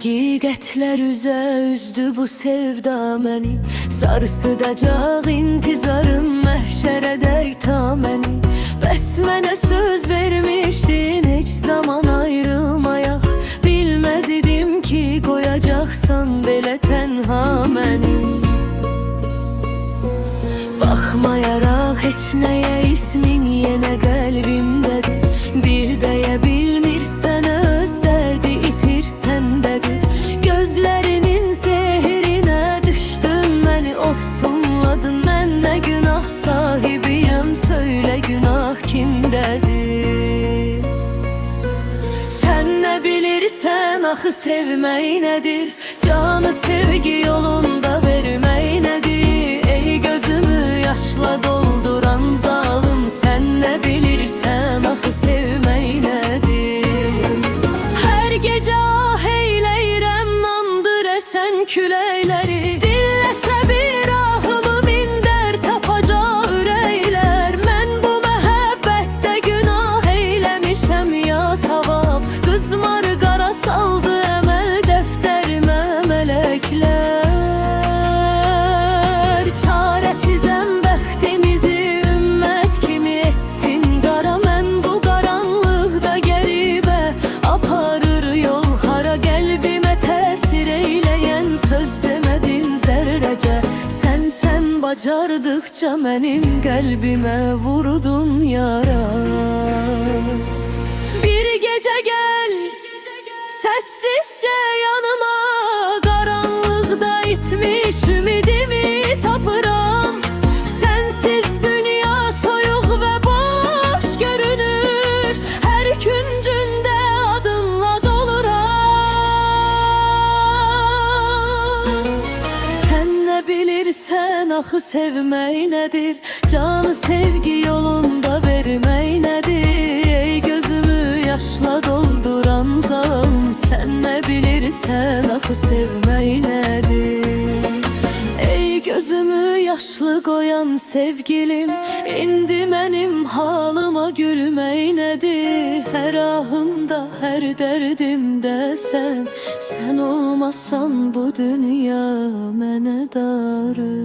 Həqiqətlər üzə üzdü bu sevda məni. Sarsıdacaq intizarım məhşərədək ta məni. Bəs mənə söz vermişdin heç zaman ayrılmayaq. Bilməz idim ki qoyacaqsan belə tənha məni. Baxmayaraq heç nəyə ismin yenə qəlbimdədir. Bir deyə bilmirsən öz dərdi itirsən dədir. Gözlərinin sehrinə düşdün məni ofsunladın. Mən nə günah sahibiyəm söylə günah kimdədir? Sən nə bilirsən axı sevmək nədir? Canı sevgi yolunda vermək nədir? Ey gözümü yaşla dolduran zalım, sən nə bilirsən axı sevmək nədir? Hər gecə ah eyləyirəm nandır əsən küləkləri. Dilləsə bir ahımı min dərd tapacaq ürəklər. Mən bu məhəbbətdə günah eyləmişəm ya savab. Qızmar qara saldı əməl dəftərimə mələklər. Çarəsizəm bəxtimizi ümmət kimi etdin qara. Mən bu qaranlıqda qəribə aparır yol hara. Qəlbimə təsir eyləyən söz demədin zərrəcə. Sən bacardıqca mənim qəlbimə vurdun yara. Bir gecə gəl səssizcə yanıma. Qaranlıqda itmiş ümidimi tapıram. Sənsiz dünya soyuq və boş görünür. Hər küncündə adınla doluram. Sən nə bilirsən axı sevmək nədir? Canı sevgi yolunda vermək nədir? Ey gözümü yaşla dolduran zalım, sən nə bilirsən axı sevmək nədir? Ey gözümü yaşlı qoyan sevgilim, indi mənim halıma gülmək nədir? Hər ahımda, hər dərdimdə sən olmasan bu dünya mənə darı.